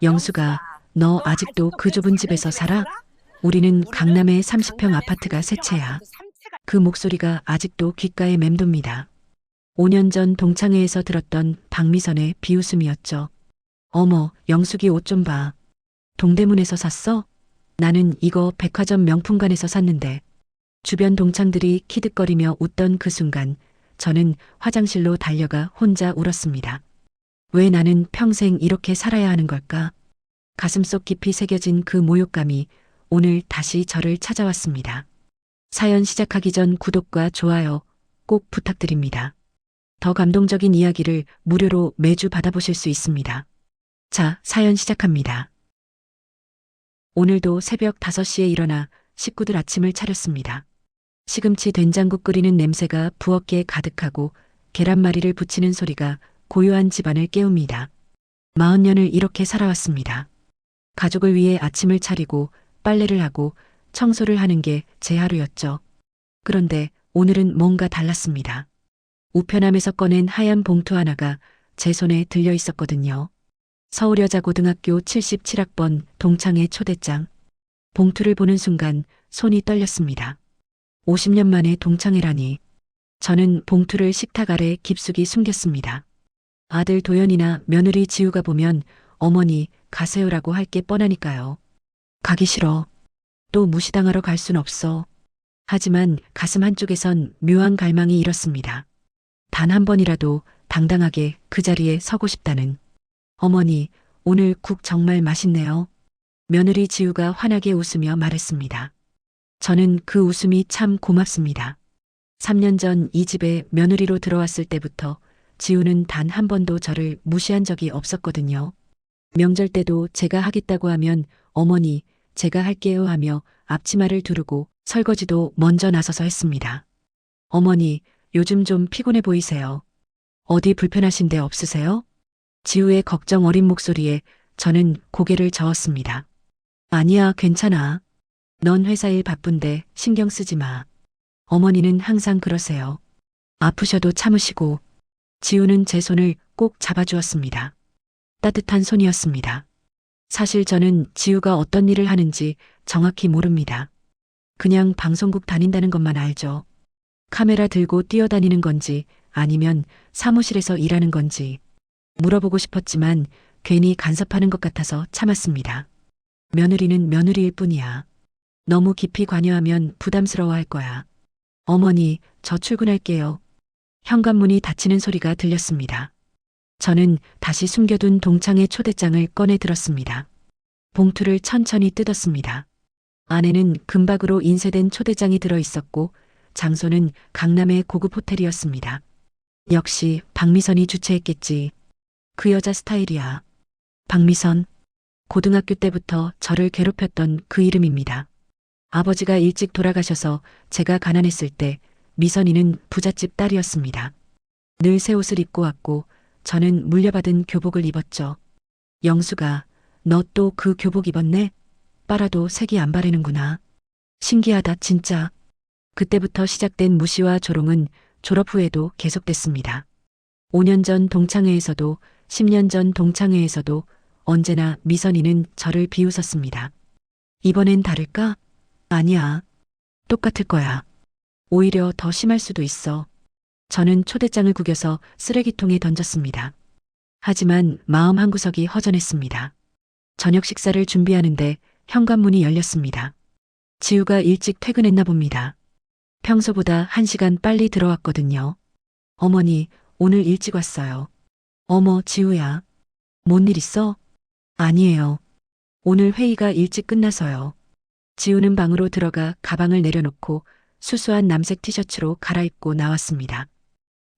영수가, 너 아직도 그 좁은 집에서 살아? 우리는 강남의 30평 아파트가 새 채야. 그 목소리가 아직도 귓가에 맴돕니다. 5년 전 동창회에서 들었던 박미선의 비웃음이었죠. 어머, 영숙이 옷 좀 봐. 동대문에서 샀어? 나는 이거 백화점 명품관에서 샀는데. 주변 동창들이 키득거리며 웃던 그 순간 저는 화장실로 달려가 혼자 울었습니다. 왜 나는 평생 이렇게 살아야 하는 걸까? 가슴속 깊이 새겨진 그 모욕감이 오늘 다시 저를 찾아왔습니다. 사연 시작하기 전 구독과 좋아요 꼭 부탁드립니다. 더 감동적인 이야기를 무료로 매주 받아보실 수 있습니다. 자, 사연 시작합니다. 오늘도 새벽 5시에 일어나 식구들 아침을 차렸습니다. 시금치 된장국 끓이는 냄새가 부엌에 가득하고 계란말이를 부치는 소리가 고요한 집안을 깨웁니다. 40년을 이렇게 살아왔습니다. 가족을 위해 아침을 차리고 빨래를 하고 청소를 하는 게 제 하루였죠. 그런데 오늘은 뭔가 달랐습니다. 우편함에서 꺼낸 하얀 봉투 하나가 제 손에 들려 있었거든요. 서울여자고등학교 77학번 동창회 초대장. 봉투를 보는 순간 손이 떨렸습니다. 50년 만에 동창회라니. 저는 봉투를 식탁 아래 깊숙이 숨겼습니다. 아들 도연이나 며느리 지우가 보면 어머니 가세요라고 할 게 뻔하니까요. 가기 싫어. 또 무시당하러 갈 순 없어. 하지만 가슴 한쪽에선 묘한 갈망이 일었습니다. 단 한 번이라도 당당하게 그 자리에 서고 싶다는. 어머니, 오늘 국 정말 맛있네요. 며느리 지우가 환하게 웃으며 말했습니다. 저는 그 웃음이 참 고맙습니다. 3년 전 이 집에 며느리로 들어왔을 때부터 지우는 단 한 번도 저를 무시한 적이 없었거든요. 명절 때도 제가 하겠다고 하면 어머니, 제가 할게요 하며 앞치마를 두르고 설거지도 먼저 나서서 했습니다. 어머니, 요즘 좀 피곤해 보이세요. 어디 불편하신 데 없으세요? 지우의 걱정 어린 목소리에 저는 고개를 저었습니다. 아니야, 괜찮아. 넌 회사 일 바쁜데 신경 쓰지 마. 어머니는 항상 그러세요. 아프셔도 참으시고. 지우는 제 손을 꼭 잡아주었습니다. 따뜻한 손이었습니다. 사실 저는 지우가 어떤 일을 하는지 정확히 모릅니다. 그냥 방송국 다닌다는 것만 알죠. 카메라 들고 뛰어다니는 건지 아니면 사무실에서 일하는 건지 물어보고 싶었지만 괜히 간섭하는 것 같아서 참았습니다. 며느리는 며느리일 뿐이야. 너무 깊이 관여하면 부담스러워할 거야. 어머니, 저 출근할게요. 현관문이 닫히는 소리가 들렸습니다. 저는 다시 숨겨둔 동창회 초대장을 꺼내 들었습니다. 봉투를 천천히 뜯었습니다. 안에는 금박으로 인쇄된 초대장이 들어 있었고 장소는 강남의 고급 호텔이었습니다. 역시 박미선이 주최했겠지. 그 여자 스타일이야. 박미선. 고등학교 때부터 저를 괴롭혔던 그 이름입니다. 아버지가 일찍 돌아가셔서 제가 가난했을 때 미선이는 부잣집 딸이었습니다. 늘 새 옷을 입고 왔고 저는 물려받은 교복을 입었죠. 영수가, 너 또 그 교복 입었네? 빨아도 색이 안 바래는구나. 신기하다 진짜. 그때부터 시작된 무시와 조롱은 졸업 후에도 계속됐습니다. 5년 전 동창회에서도 10년 전 동창회에서도 언제나 미선이는 저를 비웃었습니다. 이번엔 다를까? 아니야. 똑같을 거야. 오히려 더 심할 수도 있어. 저는 초대장을 구겨서 쓰레기통에 던졌습니다. 하지만 마음 한구석이 허전했습니다. 저녁 식사를 준비하는데 현관문이 열렸습니다. 지우가 일찍 퇴근했나 봅니다. 평소보다 1시간 빨리 들어왔거든요. 어머니, 오늘 일찍 왔어요. 어머, 지우야. 뭔 일 있어? 아니에요. 오늘 회의가 일찍 끝나서요. 지우는 방으로 들어가 가방을 내려놓고 수수한 남색 티셔츠로 갈아입고 나왔습니다.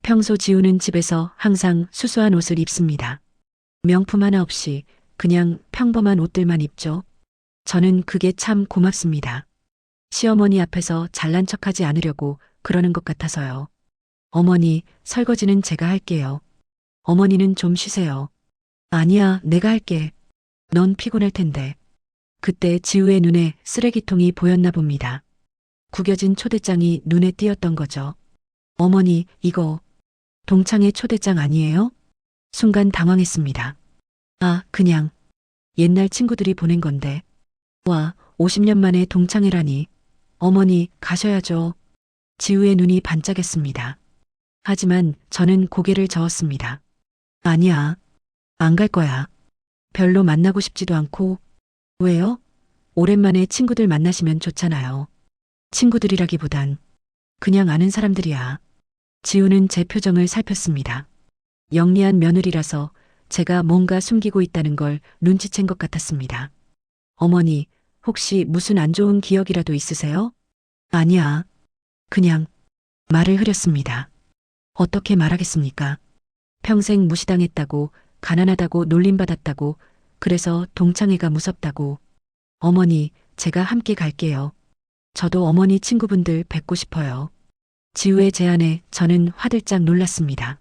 평소 지우는 집에서 항상 수수한 옷을 입습니다. 명품 하나 없이 그냥 평범한 옷들만 입죠. 저는 그게 참 고맙습니다. 시어머니 앞에서 잘난 척하지 않으려고 그러는 것 같아서요. 어머니, 설거지는 제가 할게요. 어머니는 좀 쉬세요. 아니야, 내가 할게. 넌 피곤할 텐데. 그때 지우의 눈에 쓰레기통이 보였나 봅니다. 구겨진 초대장이 눈에 띄었던 거죠. 어머니, 이거 동창회 초대장 아니에요? 순간 당황했습니다. 아, 그냥 옛날 친구들이 보낸 건데. 와, 50년 만에 동창회라니. 어머니, 가셔야죠. 지우의 눈이 반짝였습니다. 하지만 저는 고개를 저었습니다. 아니야. 안 갈 거야. 별로 만나고 싶지도 않고. 왜요? 오랜만에 친구들 만나시면 좋잖아요. 친구들이라기보단 그냥 아는 사람들이야. 지우는 제 표정을 살폈습니다. 영리한 며느리라서 제가 뭔가 숨기고 있다는 걸 눈치챈 것 같았습니다. 어머니, 혹시 무슨 안 좋은 기억이라도 있으세요? 아니야. 그냥 말을 흐렸습니다. 어떻게 말하겠습니까? 평생 무시당했다고, 가난하다고, 놀림받았다고, 그래서 동창회가 무섭다고. 어머니, 제가 함께 갈게요. 저도 어머니 친구분들 뵙고 싶어요. 지우의 제안에 저는 화들짝 놀랐습니다.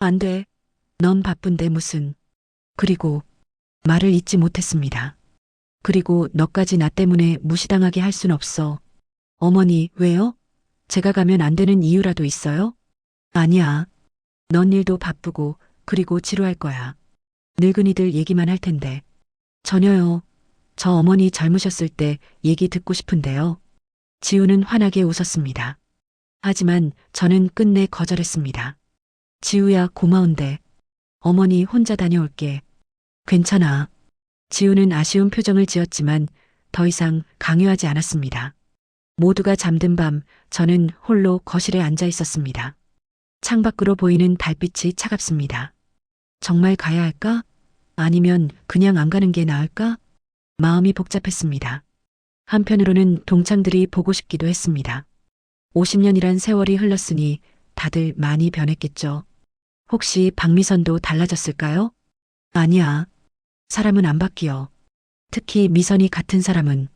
안 돼. 넌 바쁜데 무슨. 그리고 말을 잇지 못했습니다. 그리고 너까지 나 때문에 무시당하게 할 순 없어. 어머니, 왜요? 제가 가면 안 되는 이유라도 있어요? 아니야. 넌 일도 바쁘고, 그리고 지루할 거야. 늙은이들 얘기만 할 텐데. 전혀요. 저 어머니 젊으셨을 때 얘기 듣고 싶은데요. 지우는 환하게 웃었습니다. 하지만 저는 끝내 거절했습니다. 지우야, 고마운데. 어머니 혼자 다녀올게. 괜찮아. 지우는 아쉬운 표정을 지었지만 더 이상 강요하지 않았습니다. 모두가 잠든 밤 저는 홀로 거실에 앉아 있었습니다. 창밖으로 보이는 달빛이 차갑습니다. 정말 가야 할까? 아니면 그냥 안 가는 게 나을까? 마음이 복잡했습니다. 한편으로는 동창들이 보고 싶기도 했습니다. 50년이란 세월이 흘렀으니 다들 많이 변했겠죠. 혹시 박미선도 달라졌을까요? 아니야. 사람은 안 바뀌어. 특히 미선이 같은 사람은.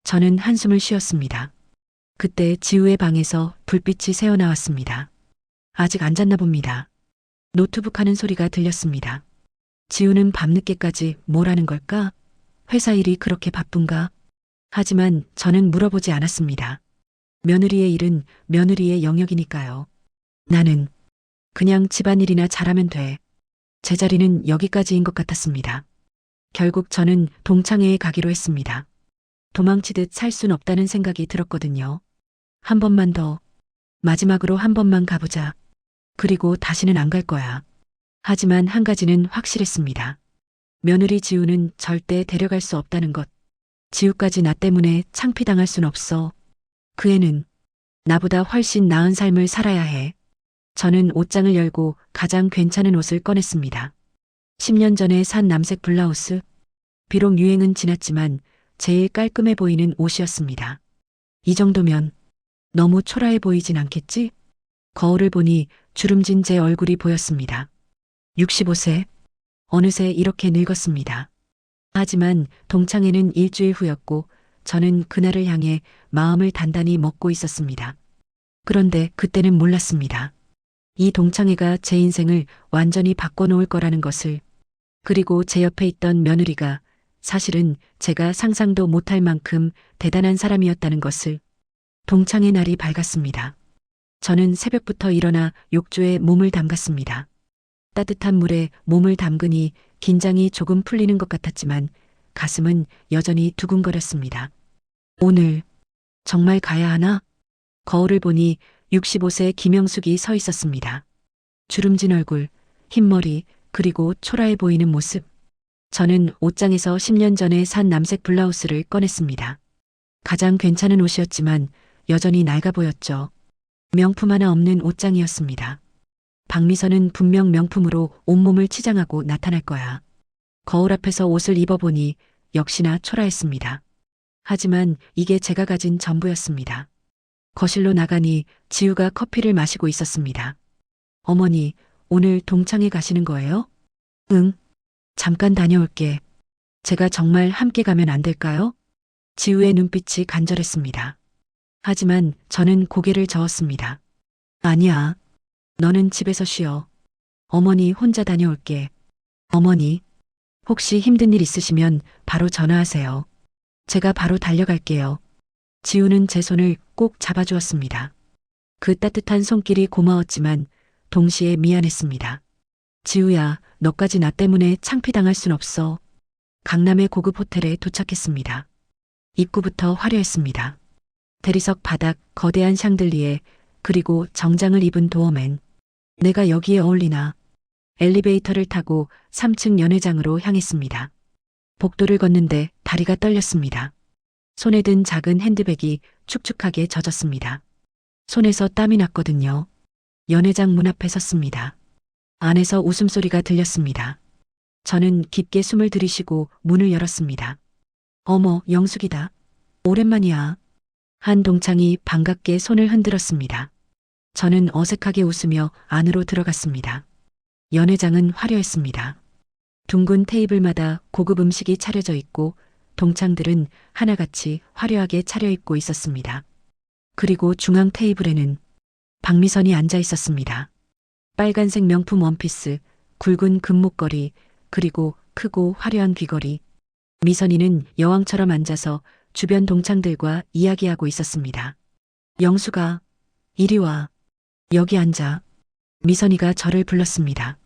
저는 한숨을 쉬었습니다. 그때 지우의 방에서 불빛이 새어나왔습니다. 아직 안 잤나 봅니다. 노트북 하는 소리가 들렸습니다. 지우는 밤늦게까지 뭘 하는 걸까? 회사 일이 그렇게 바쁜가? 하지만 저는 물어보지 않았습니다. 며느리의 일은 며느리의 영역이니까요. 나는 그냥 집안일이나 잘하면 돼. 제 자리는 여기까지인 것 같았습니다. 결국 저는 동창회에 가기로 했습니다. 도망치듯 살 순 없다는 생각이 들었거든요. 한 번만 더, 마지막으로 한 번만 가보자. 그리고 다시는 안 갈 거야. 하지만 한 가지는 확실했습니다. 며느리 지우는 절대 데려갈 수 없다는 것. 지우까지 나 때문에 창피당할 순 없어. 그 애는 나보다 훨씬 나은 삶을 살아야 해. 저는 옷장을 열고 가장 괜찮은 옷을 꺼냈습니다. 10년 전에 산 남색 블라우스. 비록 유행은 지났지만 제일 깔끔해 보이는 옷이었습니다. 이 정도면 너무 초라해 보이진 않겠지? 거울을 보니 주름진 제 얼굴이 보였습니다. 65세. 어느새 이렇게 늙었습니다. 하지만 동창회는 일주일 후였고 저는 그날을 향해 마음을 단단히 먹고 있었습니다. 그런데 그때는 몰랐습니다. 이 동창회가 제 인생을 완전히 바꿔놓을 거라는 것을. 그리고 제 옆에 있던 며느리가 사실은 제가 상상도 못할 만큼 대단한 사람이었다는 것을. 동창회 날이 밝았습니다. 저는 새벽부터 일어나 욕조에 몸을 담갔습니다. 따뜻한 물에 몸을 담그니 긴장이 조금 풀리는 것 같았지만 가슴은 여전히 두근거렸습니다. 오늘 정말 가야 하나? 거울을 보니 65세 김영숙이 서 있었습니다. 주름진 얼굴, 흰머리, 그리고 초라해 보이는 모습. 저는 옷장에서 10년 전에 산 남색 블라우스를 꺼냈습니다. 가장 괜찮은 옷이었지만 여전히 낡아 보였죠. 명품 하나 없는 옷장이었습니다. 박미선은 분명 명품으로 온몸을 치장하고 나타날 거야. 거울 앞에서 옷을 입어보니 역시나 초라했습니다. 하지만 이게 제가 가진 전부였습니다. 거실로 나가니 지우가 커피를 마시고 있었습니다. 어머니, 오늘 동창회 가시는 거예요? 응. 잠깐 다녀올게. 제가 정말 함께 가면 안 될까요? 지우의 눈빛이 간절했습니다. 하지만 저는 고개를 저었습니다. 아니야. 너는 집에서 쉬어. 어머니 혼자 다녀올게. 어머니, 혹시 힘든 일 있으시면 바로 전화하세요. 제가 바로 달려갈게요. 지우는 제 손을 꼭 잡아주었습니다. 그 따뜻한 손길이 고마웠지만 동시에 미안했습니다. 지우야, 너까지 나 때문에 창피당할 순 없어. 강남의 고급 호텔에 도착했습니다. 입구부터 화려했습니다. 대리석 바닥, 거대한 샹들리에, 그리고 정장을 입은 도어맨. 내가 여기에 어울리나? 엘리베이터를 타고 3층 연회장으로 향했습니다. 복도를 걷는데 다리가 떨렸습니다. 손에 든 작은 핸드백이 축축하게 젖었습니다. 손에서 땀이 났거든요. 연회장 문 앞에 섰습니다. 안에서 웃음소리가 들렸습니다. 저는 깊게 숨을 들이쉬고 문을 열었습니다. 어머, 영숙이다. 오랜만이야. 한 동창이 반갑게 손을 흔들었습니다. 저는 어색하게 웃으며 안으로 들어갔습니다. 연회장은 화려했습니다. 둥근 테이블마다 고급 음식이 차려져 있고 동창들은 하나같이 화려하게 차려입고 있었습니다. 그리고 중앙 테이블에는 박미선이 앉아 있었습니다. 빨간색 명품 원피스, 굵은 금목걸이, 그리고 크고 화려한 귀걸이. 미선이는 여왕처럼 앉아서 주변 동창들과 이야기하고 있었습니다. 영수가, 이리 와. 여기 앉아. 미선이가 저를 불렀습니다.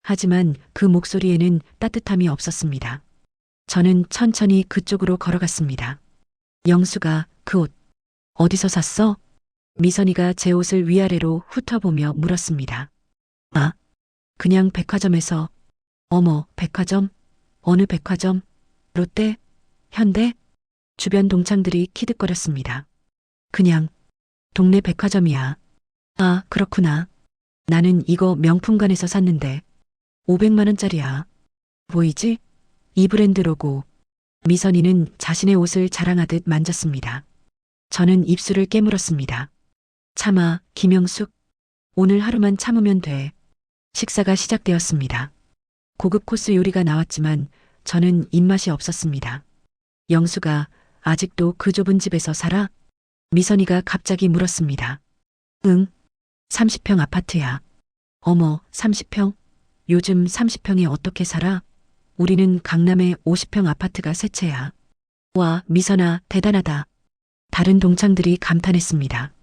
하지만 그 목소리에는 따뜻함이 없었습니다. 저는 천천히 그쪽으로 걸어갔습니다. 영수가, 그 옷, 어디서 샀어? 미선이가 제 옷을 위아래로 훑어보며 물었습니다. 아, 그냥 백화점에서. 어머, 백화점? 어느 백화점? 롯데? 현대? 주변 동창들이 키득거렸습니다. 그냥 동네 백화점이야. 아, 그렇구나. 나는 이거 명품관에서 샀는데 500만 원짜리야. 보이지? 이 브랜드 로고. 미선이는 자신의 옷을 자랑하듯 만졌습니다. 저는 입술을 깨물었습니다. 참아, 김영숙. 오늘 하루만 참으면 돼. 식사가 시작되었습니다. 고급 코스 요리가 나왔지만 저는 입맛이 없었습니다. 영수가 아직도 그 좁은 집에서 살아? 미선이가 갑자기 물었습니다. 응, 30평 아파트야. 어머, 30평? 요즘 30평에 어떻게 살아? 우리는 강남에 50평 아파트가 세 채야. 와, 미선아, 대단하다. 다른 동창들이 감탄했습니다.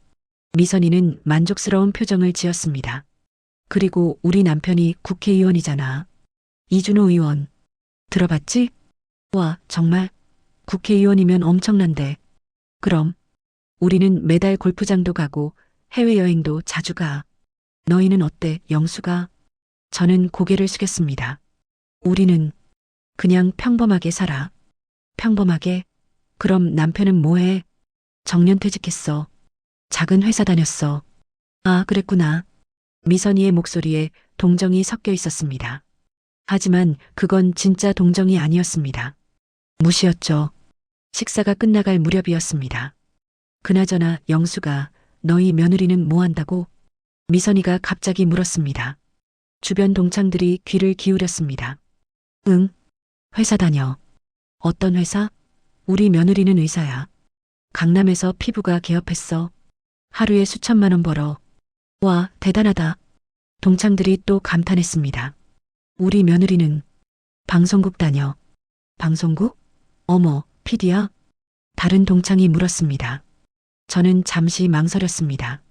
미선이는 만족스러운 표정을 지었습니다. 그리고 우리 남편이 국회의원이잖아. 이준호 의원. 들어봤지? 와, 정말? 국회의원이면 엄청난데. 그럼 우리는 매달 골프장도 가고 해외여행도 자주 가. 너희는 어때, 영수가? 저는 고개를 숙였습니다. 우리는 그냥 평범하게 살아. 평범하게? 그럼 남편은 뭐해? 정년퇴직했어. 작은 회사 다녔어. 아, 그랬구나. 미선이의 목소리에 동정이 섞여 있었습니다. 하지만 그건 진짜 동정이 아니었습니다. 무시였죠. 식사가 끝나갈 무렵이었습니다. 그나저나 영수가 너희 며느리는 뭐 한다고? 미선이가 갑자기 물었습니다. 주변 동창들이 귀를 기울였습니다. 응, 회사 다녀. 어떤 회사? 우리 며느리는 의사야. 강남에서 피부과 개업했어. 하루에 수천만 원 벌어. 와, 대단하다. 동창들이 또 감탄했습니다. 우리 며느리는 방송국 다녀. 방송국? 어머, PD야? 다른 동창이 물었습니다. 저는 잠시 망설였습니다.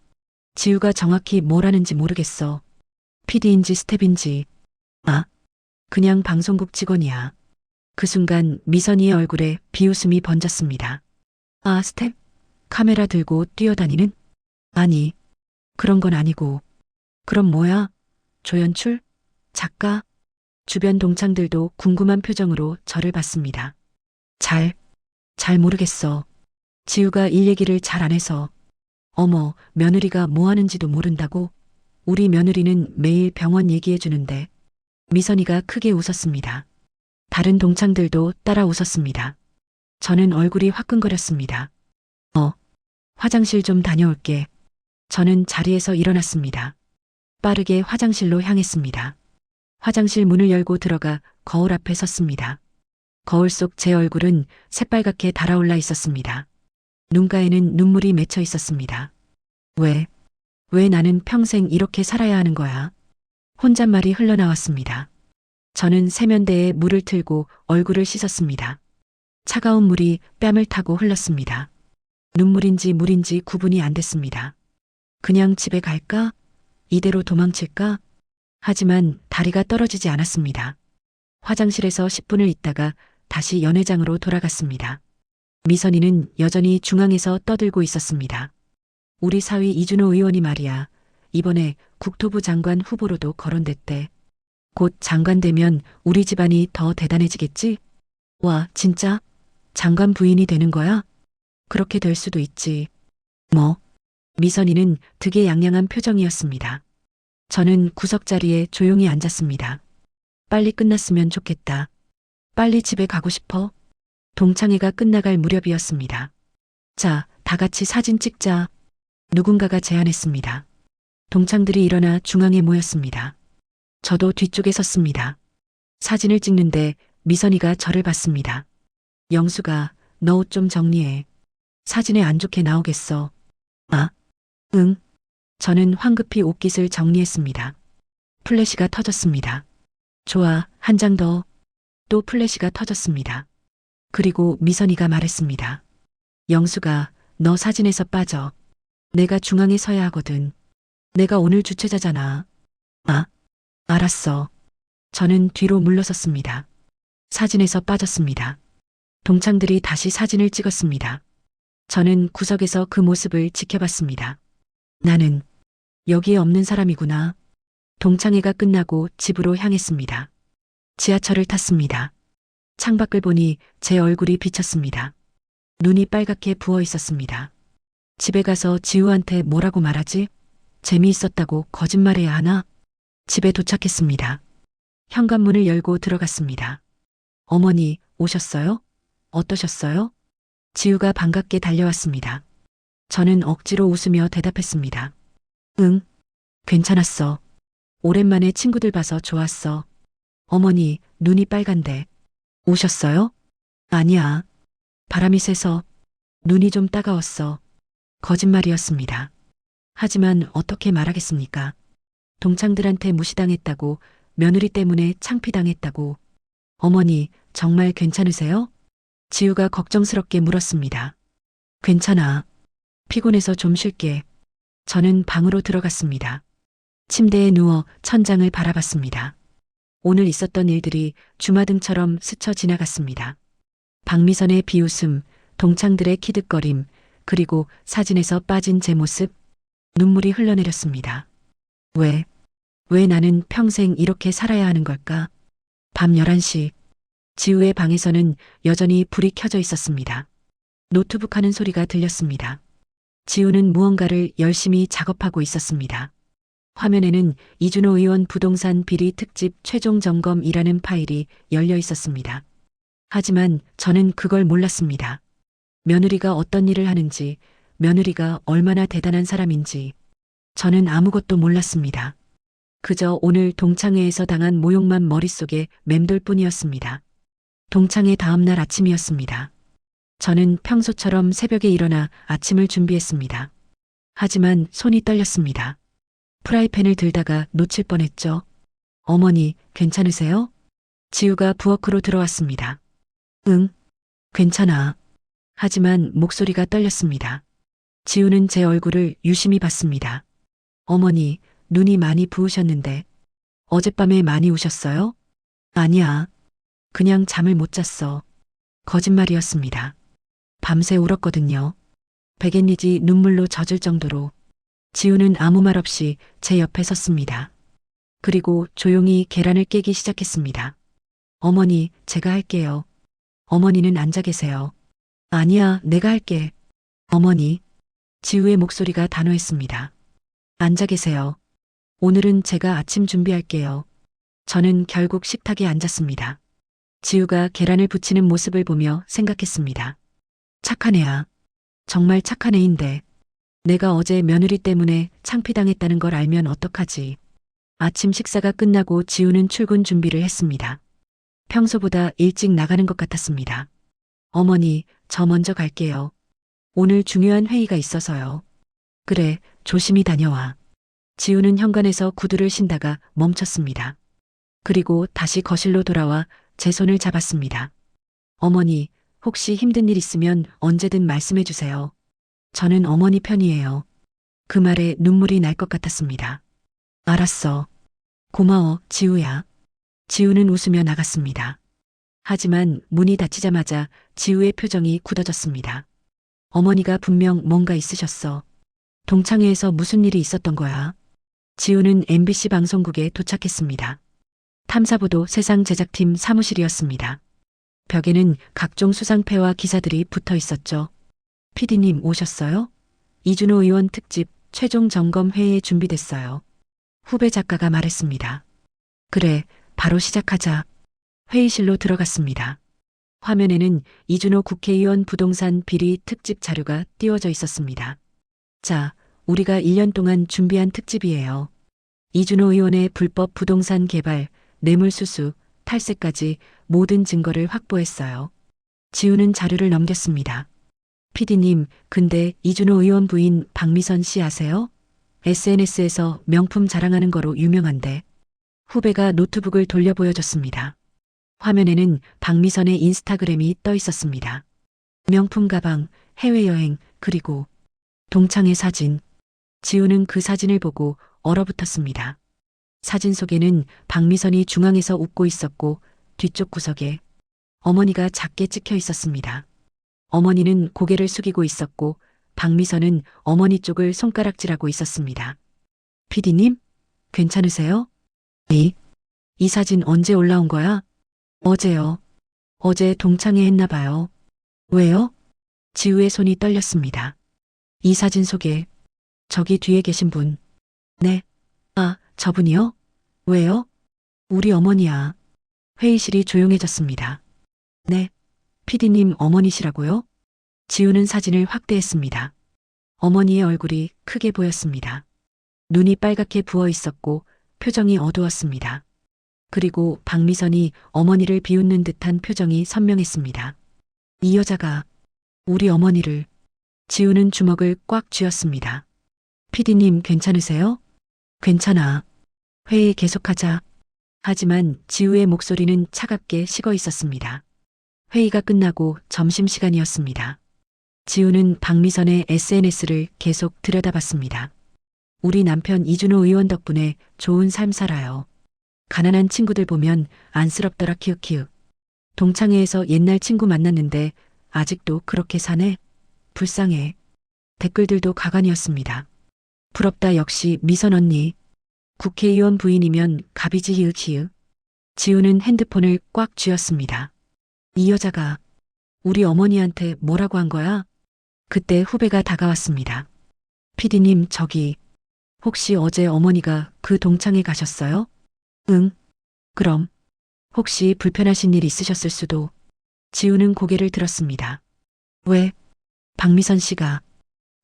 지우가 정확히 뭘 하는지 모르겠어. PD인지 스텝인지. 아, 그냥 방송국 직원이야. 그 순간 미선이의 얼굴에 비웃음이 번졌습니다. 아, 스텝? 카메라 들고 뛰어다니는? 아니, 그런 건 아니고. 그럼 뭐야? 조연출? 작가? 주변 동창들도 궁금한 표정으로 저를 봤습니다. 잘 모르겠어. 지우가 일 얘기를 잘 안 해서. 어머, 며느리가 뭐 하는지도 모른다고? 우리 며느리는 매일 병원 얘기해 주는데. 미선이가 크게 웃었습니다. 다른 동창들도 따라 웃었습니다. 저는 얼굴이 화끈거렸습니다. 화장실 좀 다녀올게. 저는 자리에서 일어났습니다. 빠르게 화장실로 향했습니다. 화장실 문을 열고 들어가 거울 앞에 섰습니다. 거울 속 제 얼굴은 새빨갛게 달아올라 있었습니다. 눈가에는 눈물이 맺혀 있었습니다. 왜 나는 평생 이렇게 살아야 하는 거야? 혼잣말이 흘러나왔습니다. 저는 세면대에 물을 틀고 얼굴을 씻었습니다. 차가운 물이 뺨을 타고 흘렀습니다. 눈물인지 물인지 구분이 안 됐습니다. 그냥 집에 갈까? 이대로 도망칠까? 하지만 다리가 떨어지지 않았습니다. 화장실에서 10분을 있다가 다시 연회장으로 돌아갔습니다. 미선이는 여전히 중앙에서 떠들고 있었습니다. 우리 사위 이준호 의원이 말이야. 이번에 국토부 장관 후보로도 거론됐대. 곧 장관 되면 우리 집안이 더 대단해지겠지? 와, 진짜? 장관 부인이 되는 거야? 그렇게 될 수도 있지. 뭐? 미선이는 득의양양한 표정이었습니다. 저는 구석 자리에 조용히 앉았습니다. 빨리 끝났으면 좋겠다. 빨리 집에 가고 싶어. 동창회가 끝나갈 무렵이었습니다. 자, 다 같이 사진 찍자. 누군가가 제안했습니다. 동창들이 일어나 중앙에 모였습니다. 저도 뒤쪽에 섰습니다. 사진을 찍는데 미선이가 저를 봤습니다. 영수가 너 옷 좀 정리해. 사진에 안 좋게 나오겠어. 아? 응. 저는 황급히 옷깃을 정리했습니다. 플래시가 터졌습니다. 좋아, 한 장 더. 또 플래시가 터졌습니다. 그리고 미선이가 말했습니다. 영수가 너 사진에서 빠져. 내가 중앙에 서야 하거든. 내가 오늘 주최자잖아. 아, 알았어. 저는 뒤로 물러섰습니다. 사진에서 빠졌습니다. 동창들이 다시 사진을 찍었습니다. 저는 구석에서 그 모습을 지켜봤습니다. 나는 여기에 없는 사람이구나. 동창회가 끝나고 집으로 향했습니다. 지하철을 탔습니다. 창밖을 보니 제 얼굴이 비쳤습니다. 눈이 빨갛게 부어 있었습니다. 집에 가서 지우한테 뭐라고 말하지? 재미있었다고 거짓말해야 하나? 집에 도착했습니다. 현관문을 열고 들어갔습니다. 어머니, 오셨어요? 어떠셨어요? 지우가 반갑게 달려왔습니다. 저는 억지로 웃으며 대답했습니다. 응, 괜찮았어. 오랜만에 친구들 봐서 좋았어. 어머니, 눈이 빨간데. 오셨어요? 아니야. 바람이 세서 눈이 좀 따가웠어. 거짓말이었습니다. 하지만 어떻게 말하겠습니까? 동창들한테 무시당했다고, 며느리 때문에 창피당했다고. 어머니, 정말 괜찮으세요? 지우가 걱정스럽게 물었습니다. 괜찮아. 피곤해서 좀 쉴게. 저는 방으로 들어갔습니다. 침대에 누워 천장을 바라봤습니다. 오늘 있었던 일들이 주마등처럼 스쳐 지나갔습니다. 박미선의 비웃음, 동창들의 키득거림, 그리고 사진에서 빠진 제 모습, 눈물이 흘러내렸습니다. 왜 나는 평생 이렇게 살아야 하는 걸까? 밤 11시, 지우의 방에서는 여전히 불이 켜져 있었습니다. 노트북 하는 소리가 들렸습니다. 지우는 무언가를 열심히 작업하고 있었습니다. 화면에는 이준호 의원 부동산 비리 특집 최종 점검이라는 파일이 열려 있었습니다. 하지만 저는 그걸 몰랐습니다. 며느리가 어떤 일을 하는지, 며느리가 얼마나 대단한 사람인지, 저는 아무것도 몰랐습니다. 그저 오늘 동창회에서 당한 모욕만 머릿속에 맴돌 뿐이었습니다. 동창회 다음 날 아침이었습니다. 저는 평소처럼 새벽에 일어나 아침을 준비했습니다. 하지만 손이 떨렸습니다. 프라이팬을 들다가 놓칠 뻔했죠. 어머니, 괜찮으세요? 지우가 부엌으로 들어왔습니다. 응, 괜찮아. 하지만 목소리가 떨렸습니다. 지우는 제 얼굴을 유심히 봤습니다. 어머니, 눈이 많이 부으셨는데 어젯밤에 많이 우셨어요? 아니야. 그냥 잠을 못 잤어. 거짓말이었습니다. 밤새 울었거든요. 백엔리지 눈물로 젖을 정도로. 지우는 아무 말 없이 제 옆에 섰습니다. 그리고 조용히 계란을 깨기 시작했습니다. 어머니, 제가 할게요. 어머니는 앉아 계세요. 아니야, 내가 할게. 어머니. 지우의 목소리가 단호했습니다. 앉아 계세요. 오늘은 제가 아침 준비할게요. 저는 결국 식탁에 앉았습니다. 지우가 계란을 부치는 모습을 보며 생각했습니다. 착한 애야. 정말 착한 애인데. 내가 어제 며느리 때문에 창피당했다는 걸 알면 어떡하지. 아침 식사가 끝나고 지우는 출근 준비를 했습니다. 평소보다 일찍 나가는 것 같았습니다. 어머니, 저 먼저 갈게요. 오늘 중요한 회의가 있어서요. 그래, 조심히 다녀와. 지우는 현관에서 구두를 신다가 멈췄습니다. 그리고 다시 거실로 돌아와 제 손을 잡았습니다. 어머니, 혹시 힘든 일 있으면 언제든 말씀해 주세요. 저는 어머니 편이에요. 그 말에 눈물이 날 것 같았습니다. 알았어. 고마워, 지우야. 지우는 웃으며 나갔습니다. 하지만 문이 닫히자마자 지우의 표정이 굳어졌습니다. 어머니가 분명 뭔가 있으셨어. 동창회에서 무슨 일이 있었던 거야? 지우는 MBC 방송국에 도착했습니다. 탐사보도 세상 제작팀 사무실이었습니다. 벽에는 각종 수상패와 기사들이 붙어 있었죠. PD님 오셨어요? 이준호 의원 특집 최종 점검 회의에 준비됐어요. 후배 작가가 말했습니다. 그래, 바로 시작하자. 회의실로 들어갔습니다. 화면에는 이준호 국회의원 부동산 비리 특집 자료가 띄워져 있었습니다. 자, 우리가 1년 동안 준비한 특집이에요. 이준호 의원의 불법 부동산 개발, 뇌물수수, 탈세까지 모든 증거를 확보했어요. 지우는 자료를 넘겼습니다. PD님, 근데 이준호 의원 부인 박미선 씨 아세요? SNS에서 명품 자랑하는 거로 유명한데. 후배가 노트북을 돌려 보여줬습니다. 화면에는 박미선의 인스타그램이 떠 있었습니다. 명품 가방, 해외여행, 그리고 동창회 사진. 지우는 그 사진을 보고 얼어붙었습니다. 사진 속에는 박미선이 중앙에서 웃고 있었고 뒤쪽 구석에 어머니가 작게 찍혀 있었습니다. 어머니는 고개를 숙이고 있었고 박미선은 어머니 쪽을 손가락질하고 있었습니다. PD님, 괜찮으세요? 이 사진 언제 올라온 거야? 어제요. 어제 동창회 했나 봐요. 왜요? 지우의 손이 떨렸습니다. 이 사진 속에 저기 뒤에 계신 분. 네. 아, 저분이요? 왜요? 우리 어머니야. 회의실이 조용해졌습니다. 네. PD님 어머니시라고요? 지우는 사진을 확대했습니다. 어머니의 얼굴이 크게 보였습니다. 눈이 빨갛게 부어 있었고 표정이 어두웠습니다. 그리고 박미선이 어머니를 비웃는 듯한 표정이 선명했습니다. 이 여자가 우리 어머니를. 지우는 주먹을 꽉 쥐었습니다. PD님 괜찮으세요? 괜찮아. 회의 계속하자. 하지만 지우의 목소리는 차갑게 식어 있었습니다. 회의가 끝나고 점심시간이었습니다. 지우는 박미선의 SNS를 계속 들여다봤습니다. 우리 남편 이준호 의원 덕분에 좋은 삶 살아요. 가난한 친구들 보면 안쓰럽더라 키읔키읔. 동창회에서 옛날 친구 만났는데 아직도 그렇게 사네? 불쌍해. 댓글들도 가관이었습니다. 부럽다 역시 미선 언니. 국회의원 부인이면 갑이지 히읗히읗. 지우는 핸드폰을 꽉 쥐었습니다. 이 여자가 우리 어머니한테 뭐라고 한 거야? 그때 후배가 다가왔습니다. PD님 저기 혹시 어제 어머니가 그 동창회 가셨어요? 응. 그럼 혹시 불편하신 일 있으셨을 수도. 지우는 고개를 들었습니다. 왜? 박미선 씨가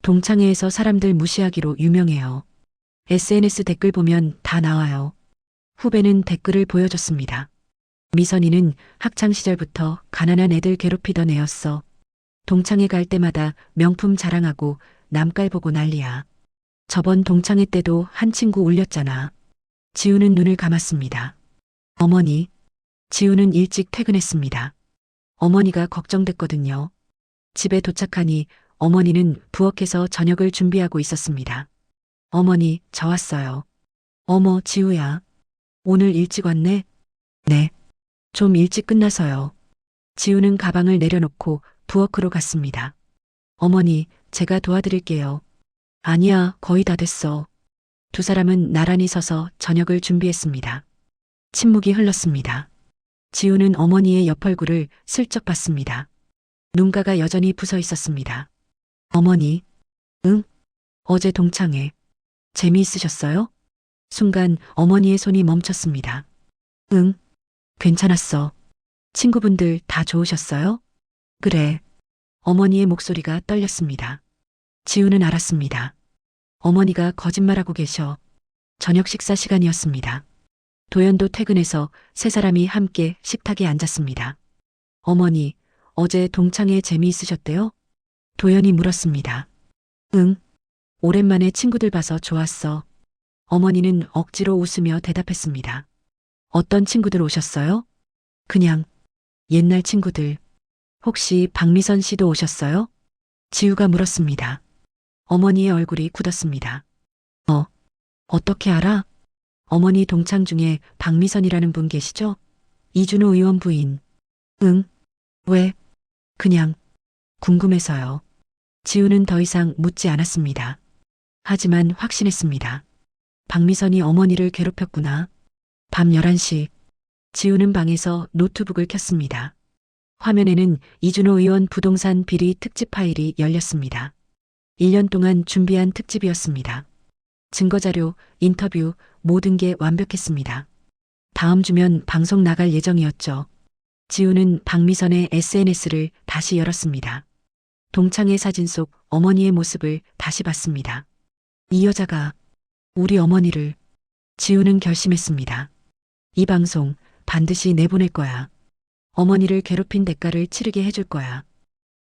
동창회에서 사람들 무시하기로 유명해요. SNS 댓글 보면 다 나와요. 후배는 댓글을 보여줬습니다. 미선이는 학창시절부터 가난한 애들 괴롭히던 애였어. 동창회 갈 때마다 명품 자랑하고 남깔 보고 난리야. 저번 동창회 때도 한 친구 울렸잖아. 지우는 눈을 감았습니다. 어머니. 지우는 일찍 퇴근했습니다. 어머니가 걱정됐거든요. 집에 도착하니 어머니는 부엌에서 저녁을 준비하고 있었습니다. 어머니, 저 왔어요. 어머, 지우야. 오늘 일찍 왔네? 네. 좀 일찍 끝나서요. 지우는 가방을 내려놓고 부엌으로 갔습니다. 어머니, 제가 도와드릴게요. 아니야, 거의 다 됐어. 두 사람은 나란히 서서 저녁을 준비했습니다. 침묵이 흘렀습니다. 지우는 어머니의 옆 얼굴을 슬쩍 봤습니다. 눈가가 여전히 부서 있었습니다. 어머니, 응? 어제 동창회. 재미있으셨어요? 순간 어머니의 손이 멈췄습니다. 응, 괜찮았어. 친구분들 다 좋으셨어요? 그래. 어머니의 목소리가 떨렸습니다. 지우는 알았습니다. 어머니가 거짓말하고 계셔. 저녁 식사 시간이었습니다. 도연도 퇴근해서 세 사람이 함께 식탁에 앉았습니다. 어머니, 어제 동창회 재미있으셨대요? 도연이 물었습니다. 응. 오랜만에 친구들 봐서 좋았어. 어머니는 억지로 웃으며 대답했습니다. 어떤 친구들 오셨어요? 그냥 옛날 친구들. 혹시 박미선 씨도 오셨어요? 지우가 물었습니다. 어머니의 얼굴이 굳었습니다. 어떻게 알아? 어머니 동창 중에 박미선이라는 분 계시죠? 이준호 의원 부인. 응, 왜? 그냥 궁금해서요. 지우는 더 이상 묻지 않았습니다. 하지만 확신했습니다. 박미선이 어머니를 괴롭혔구나. 밤 11시, 지우는 방에서 노트북을 켰습니다. 화면에는 이준호 의원 부동산 비리 특집 파일이 열렸습니다. 1년 동안 준비한 특집이었습니다. 증거자료, 인터뷰, 모든 게 완벽했습니다. 다음 주면 방송 나갈 예정이었죠. 지우는 박미선의 SNS를 다시 열었습니다. 동창의 사진 속 어머니의 모습을 다시 봤습니다. 이 여자가 우리 어머니를. 지우는 결심했습니다. 이 방송 반드시 내보낼 거야. 어머니를 괴롭힌 대가를 치르게 해줄 거야.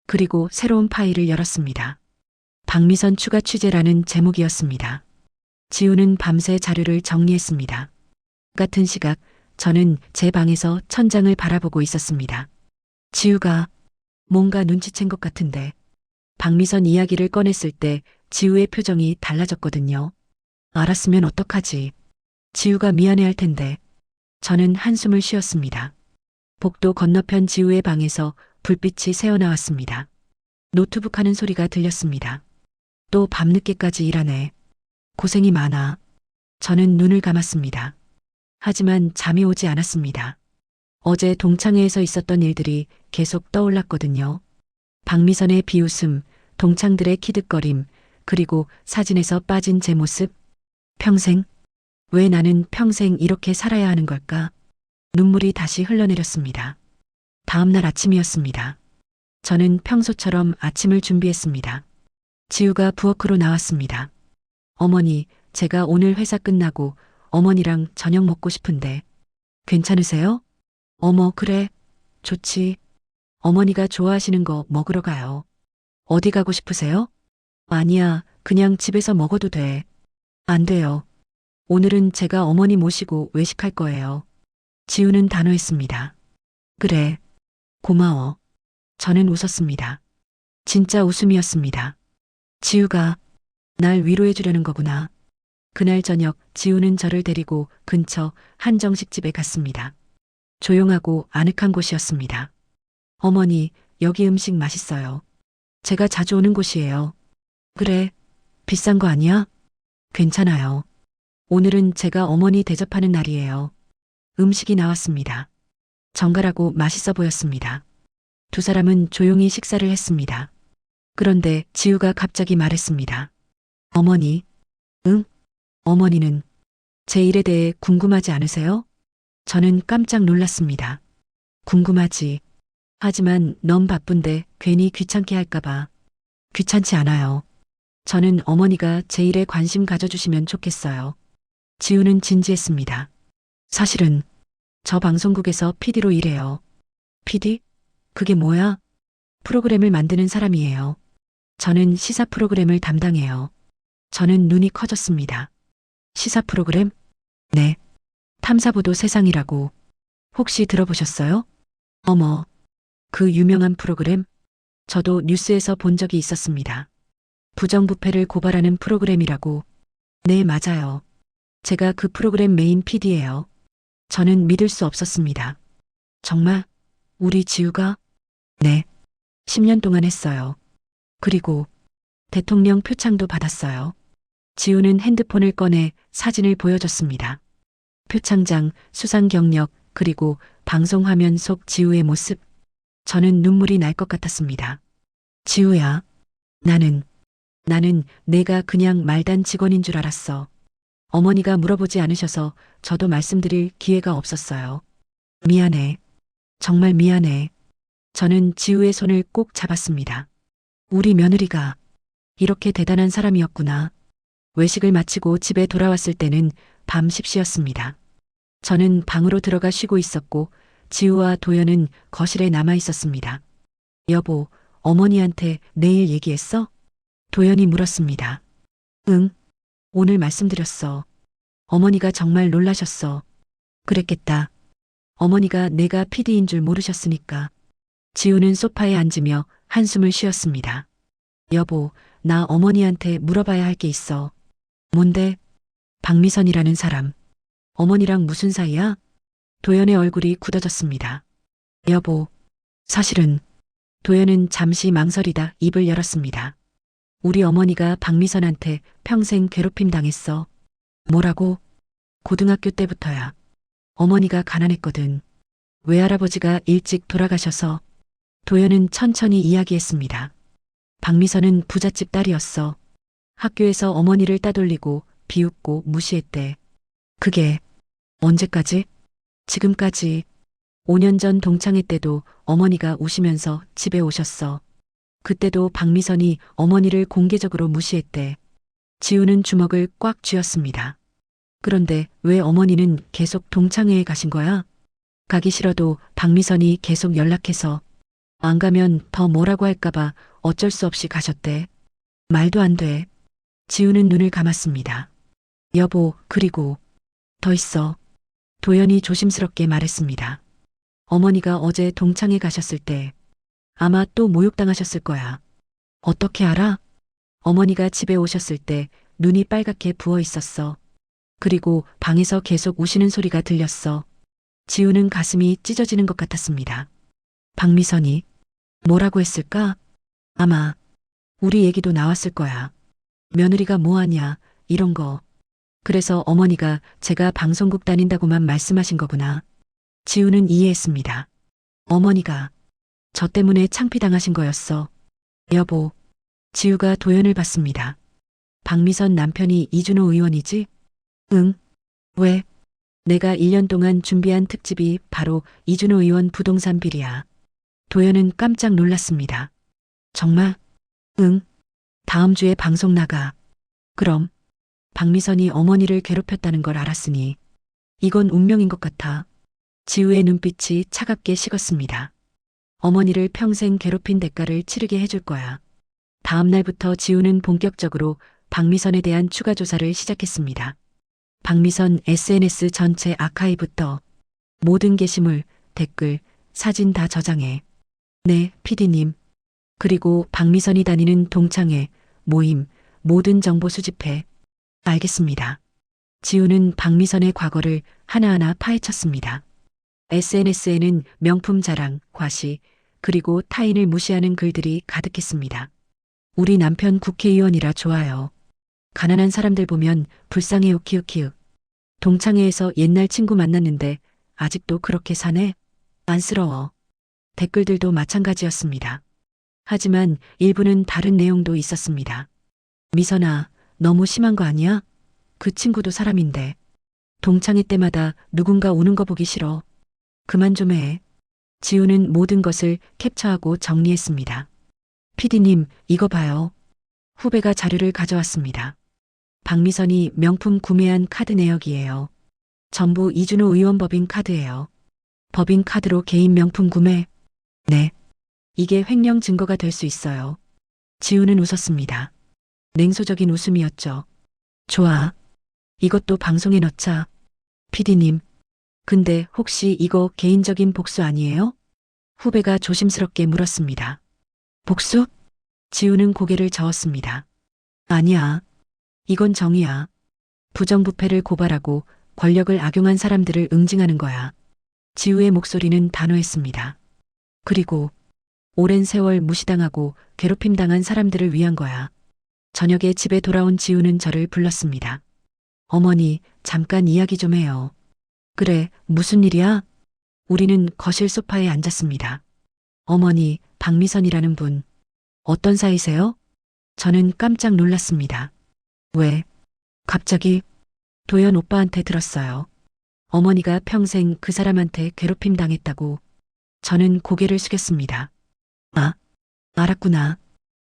그리고 새로운 파일을 열었습니다. 박미선 추가 취재라는 제목이었습니다. 지우는 밤새 자료를 정리했습니다. 같은 시각 저는 제 방에서 천장을 바라보고 있었습니다. 지우가 뭔가 눈치챈 것 같은데 박미선 이야기를 꺼냈을 때 지우의 표정이 달라졌거든요. 알았으면 어떡하지? 지우가 미안해할 텐데. 저는 한숨을 쉬었습니다. 복도 건너편 지우의 방에서 불빛이 새어나왔습니다. 노트북 하는 소리가 들렸습니다. 또 밤늦게까지 일하네. 고생이 많아. 저는 눈을 감았습니다. 하지만 잠이 오지 않았습니다. 어제 동창회에서 있었던 일들이 계속 떠올랐거든요. 박미선의 비웃음, 동창들의 키득거림, 그리고 사진에서 빠진 제 모습. 평생? 왜 나는 평생 이렇게 살아야 하는 걸까? 눈물이 다시 흘러내렸습니다. 다음 날 아침이었습니다. 저는 평소처럼 아침을 준비했습니다. 지우가 부엌으로 나왔습니다. 어머니, 제가 오늘 회사 끝나고 어머니랑 저녁 먹고 싶은데 괜찮으세요? 어머, 그래. 좋지. 어머니가 좋아하시는 거 먹으러 가요. 어디 가고 싶으세요? 아니야, 그냥 집에서 먹어도 돼. 안 돼요. 오늘은 제가 어머니 모시고 외식할 거예요. 지우는 단호했습니다. 그래. 고마워. 저는 웃었습니다. 진짜 웃음이었습니다. 지우가 날 위로해 주려는 거구나. 그날 저녁 지우는 저를 데리고 근처 한정식집에 갔습니다. 조용하고 아늑한 곳이었습니다. 어머니, 여기 음식 맛있어요. 제가 자주 오는 곳이에요. 그래. 비싼 거 아니야? 괜찮아요. 오늘은 제가 어머니 대접하는 날이에요. 음식이 나왔습니다. 정갈하고 맛있어 보였습니다. 두 사람은 조용히 식사를 했습니다. 그런데 지우가 갑자기 말했습니다. 어머니, 응? 어머니는 제 일에 대해 궁금하지 않으세요? 저는 깜짝 놀랐습니다. 궁금하지. 하지만 너무 바쁜데 괜히 귀찮게 할까봐. 귀찮지 않아요. 저는 어머니가 제 일에 관심 가져주시면 좋겠어요. 지우는 진지했습니다. 사실은 저 방송국에서 PD로 일해요. PD? 그게 뭐야? 프로그램을 만드는 사람이에요. 저는 시사 프로그램을 담당해요. 저는 눈이 커졌습니다. 시사 프로그램? 네. 탐사보도 세상이라고. 혹시 들어보셨어요? 어머, 그 유명한 프로그램? 저도 뉴스에서 본 적이 있었습니다. 부정부패를 고발하는 프로그램이라고. 네, 맞아요. 제가 그 프로그램 메인 PD예요. 저는 믿을 수 없었습니다. 정말? 우리 지우가? 네. 10년 동안 했어요. 그리고 대통령 표창도 받았어요. 지우는 핸드폰을 꺼내 사진을 보여줬습니다. 표창장, 수상 경력, 그리고 방송 화면 속 지우의 모습. 저는 눈물이 날 것 같았습니다. 지우야, 나는 내가 그냥 말단 직원인 줄 알았어. 어머니가 물어보지 않으셔서 저도 말씀드릴 기회가 없었어요. 미안해. 정말 미안해. 저는 지우의 손을 꼭 잡았습니다. 우리 며느리가 이렇게 대단한 사람이었구나. 외식을 마치고 집에 돌아왔을 때는 밤 10시였습니다. 저는 방으로 들어가 쉬고 있었고 지우와 도연은 거실에 남아 있었습니다. 여보, 어머니한테 내일 얘기했어? 도연이 물었습니다. 응, 오늘 말씀드렸어. 어머니가 정말 놀라셨어. 그랬겠다. 어머니가 내가 PD인 줄 모르셨으니까. 지우는 소파에 앉으며 한숨을 쉬었습니다. 여보, 나 어머니한테 물어봐야 할 게 있어. 뭔데? 박미선이라는 사람. 어머니랑 무슨 사이야? 도연의 얼굴이 굳어졌습니다. 여보, 사실은 도연은 잠시 망설이다 입을 열었습니다. 우리 어머니가 박미선한테 평생 괴롭힘 당했어. 뭐라고? 고등학교 때부터야. 어머니가 가난했거든. 외할아버지가 일찍 돌아가셔서. 도연은 천천히 이야기했습니다. 박미선은 부잣집 딸이었어. 학교에서 어머니를 따돌리고 비웃고 무시했대. 그게 언제까지? 지금까지. 5년 전 동창회 때도 어머니가 우시면서 집에 오셨어. 그때도 박미선이 어머니를 공개적으로 무시했대. 지우는 주먹을 꽉 쥐었습니다. 그런데 왜 어머니는 계속 동창회에 가신 거야? 가기 싫어도 박미선이 계속 연락해서 안 가면 더 뭐라고 할까봐 어쩔 수 없이 가셨대. 말도 안 돼. 지우는 눈을 감았습니다. 여보, 그리고 더 있어. 도연이 조심스럽게 말했습니다. 어머니가 어제 동창회 가셨을 때 아마 또 모욕당하셨을 거야. 어떻게 알아? 어머니가 집에 오셨을 때 눈이 빨갛게 부어 있었어. 그리고 방에서 계속 우시는 소리가 들렸어. 지우는 가슴이 찢어지는 것 같았습니다. 박미선이 뭐라고 했을까? 아마 우리 얘기도 나왔을 거야. 며느리가 뭐하냐, 이런 거. 그래서 어머니가 제가 방송국 다닌다고만 말씀하신 거구나. 지우는 이해했습니다. 어머니가 저 때문에 창피당하신 거였어. 여보. 지우가 도연을 봤습니다. 박미선 남편이 이준호 의원이지? 응. 왜? 내가 1년 동안 준비한 특집이 바로 이준호 의원 부동산 비리야. 도연은 깜짝 놀랐습니다. 정말? 응. 다음 주에 방송 나가. 그럼 박미선이 어머니를 괴롭혔다는 걸 알았으니 이건 운명인 것 같아. 지우의 눈빛이 차갑게 식었습니다. 어머니를 평생 괴롭힌 대가를 치르게 해줄 거야. 다음 날부터 지우는 본격적으로 박미선에 대한 추가 조사를 시작했습니다. 박미선 SNS 전체 아카이브부터 모든 게시물, 댓글, 사진 다 저장해. 네, PD님. 그리고 박미선이 다니는 동창회, 모임, 모든 정보 수집해. 알겠습니다. 지우는 박미선의 과거를 하나하나 파헤쳤습니다. SNS에는 명품 자랑, 과시, 그리고 타인을 무시하는 글들이 가득했습니다. 우리 남편 국회의원이라 좋아요. 가난한 사람들 보면 불쌍해요 키읔키읔. 동창회에서 옛날 친구 만났는데 아직도 그렇게 사네? 안쓰러워. 댓글들도 마찬가지였습니다. 하지만 일부는 다른 내용도 있었습니다. 미선아, 너무 심한 거 아니야? 그 친구도 사람인데. 동창회 때마다 누군가 우는 거 보기 싫어. 그만 좀 해. 지우는 모든 것을 캡처하고 정리했습니다. PD님, 이거 봐요. 후배가 자료를 가져왔습니다. 박미선이 명품 구매한 카드 내역이에요. 전부 이준호 의원 법인 카드예요. 법인 카드로 개인 명품 구매? 네. 이게 횡령 증거가 될 수 있어요. 지우는 웃었습니다. 냉소적인 웃음이었죠. 좋아. 이것도 방송에 넣자. PD님. 근데 혹시 이거 개인적인 복수 아니에요? 후배가 조심스럽게 물었습니다. 복수? 지우는 고개를 저었습니다. 아니야. 이건 정의야. 부정부패를 고발하고 권력을 악용한 사람들을 응징하는 거야. 지우의 목소리는 단호했습니다. 그리고 오랜 세월 무시당하고 괴롭힘당한 사람들을 위한 거야. 저녁에 집에 돌아온 지우는 저를 불렀습니다. 어머니, 잠깐 이야기 좀 해요. 그래, 무슨 일이야? 우리는 거실 소파에 앉았습니다. 어머니, 박미선이라는 분. 어떤 사이세요? 저는 깜짝 놀랐습니다. 왜? 갑자기 도연 오빠한테 들었어요. 어머니가 평생 그 사람한테 괴롭힘 당했다고. 저는 고개를 숙였습니다. 아, 알았구나.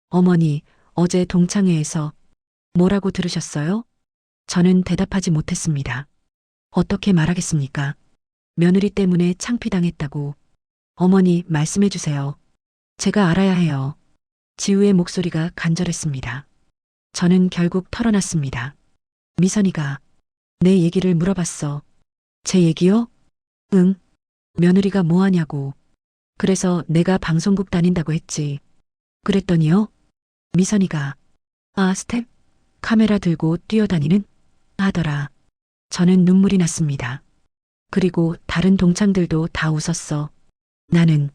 어머니, 어제 동창회에서 뭐라고 들으셨어요? 저는 대답하지 못했습니다. 어떻게 말하겠습니까? 며느리 때문에 창피당했다고. 어머니, 말씀해 주세요. 제가 알아야 해요. 지우의 목소리가 간절했습니다. 저는 결국 털어놨습니다. 미선이가 내 얘기를 물어봤어. 제 얘기요? 응. 며느리가 뭐하냐고. 그래서 내가 방송국 다닌다고 했지. 그랬더니요? 미선이가 스텝? 카메라 들고 뛰어다니는? 하더라. 저는 눈물이 났습니다. 그리고 다른 동창들도 다 웃었어. 나는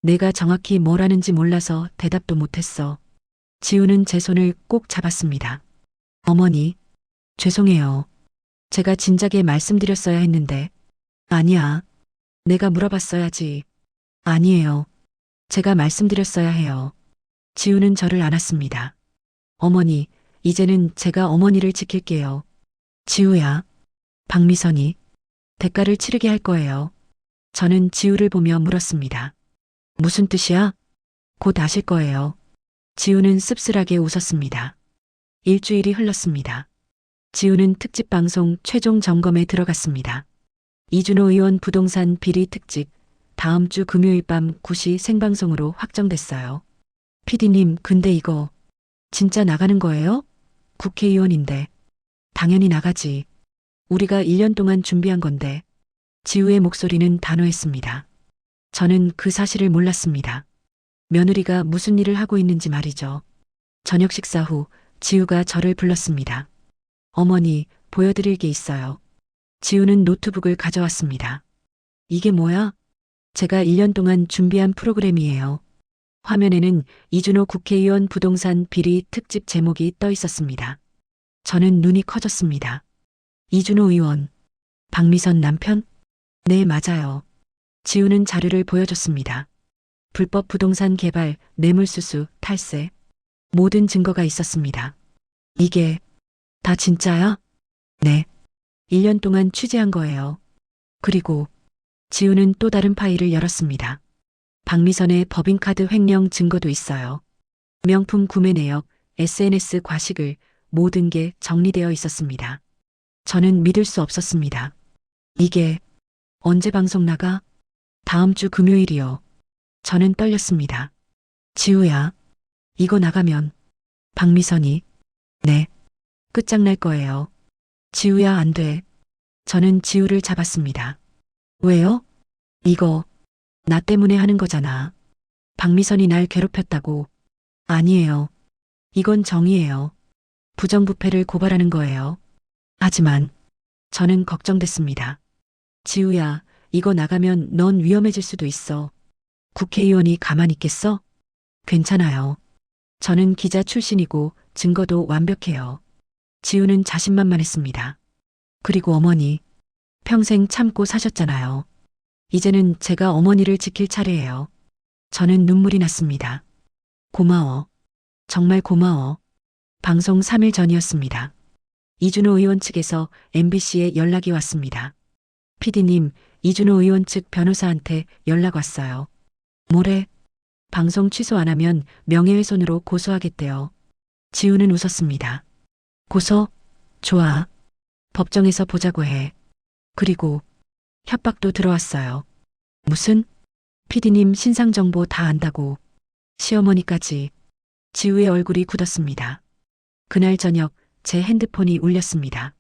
내가 정확히 뭘 하는지 몰라서 대답도 못했어. 지우는 제 손을 꼭 잡았습니다. 어머니, 죄송해요. 제가 진작에 말씀드렸어야 했는데. 아니야. 내가 물어봤어야지. 아니에요. 제가 말씀드렸어야 해요. 지우는 저를 안았습니다. 어머니, 이제는 제가 어머니를 지킬게요. 지우야. 박미선이 대가를 치르게 할 거예요. 저는 지우를 보며 물었습니다. 무슨 뜻이야? 곧 아실 거예요. 지우는 씁쓸하게 웃었습니다. 일주일이 흘렀습니다. 지우는 특집 방송 최종 점검에 들어갔습니다. 이준호 의원 부동산 비리 특집 다음 주 금요일 밤 9시 생방송으로 확정됐어요. PD님, 근데 이거 진짜 나가는 거예요? 국회의원인데. 당연히 나가지. 우리가 1년 동안 준비한 건데. 지우의 목소리는 단호했습니다. 저는 그 사실을 몰랐습니다. 며느리가 무슨 일을 하고 있는지 말이죠. 저녁 식사 후 지우가 저를 불렀습니다. 어머니, 보여드릴 게 있어요. 지우는 노트북을 가져왔습니다. 이게 뭐야? 제가 1년 동안 준비한 프로그램이에요. 화면에는 이준호 국회의원 부동산 비리 특집 제목이 떠 있었습니다. 저는 눈이 커졌습니다. 이준호 의원, 박미선 남편? 네, 맞아요. 지우는 자료를 보여줬습니다. 불법 부동산 개발, 뇌물수수, 탈세. 모든 증거가 있었습니다. 이게 다 진짜야? 네. 1년 동안 취재한 거예요. 그리고 지우는 또 다른 파일을 열었습니다. 박미선의 법인카드 횡령 증거도 있어요. 명품 구매 내역, SNS 과시글, 모든 게 정리되어 있었습니다. 저는 믿을 수 없었습니다. 이게 언제 방송 나가? 다음 주 금요일이요. 저는 떨렸습니다. 지우야, 이거 나가면 박미선이 네, 끝장날 거예요. 지우야, 안 돼. 저는 지우를 잡았습니다. 왜요? 이거 나 때문에 하는 거잖아. 박미선이 날 괴롭혔다고. 아니에요. 이건 정의예요. 부정부패를 고발하는 거예요. 하지만 저는 걱정됐습니다. 지우야, 이거 나가면 넌 위험해질 수도 있어. 국회의원이 가만히 있겠어? 괜찮아요. 저는 기자 출신이고 증거도 완벽해요. 지우는 자신만만했습니다. 그리고 어머니, 평생 참고 사셨잖아요. 이제는 제가 어머니를 지킬 차례예요. 저는 눈물이 났습니다. 고마워. 정말 고마워. 방송 3일 전이었습니다. 이준호 의원 측에서 MBC에 연락이 왔습니다. PD님, 이준호 의원 측 변호사한테 연락 왔어요. 뭐래? 방송 취소 안 하면 명예훼손으로 고소하겠대요. 지우는 웃었습니다. 고소? 좋아. 법정에서 보자고 해. 그리고 협박도 들어왔어요. 무슨? PD님 신상 정보 다 안다고. 시어머니까지. 지우의 얼굴이 굳었습니다. 그날 저녁 제 핸드폰이 울렸습니다.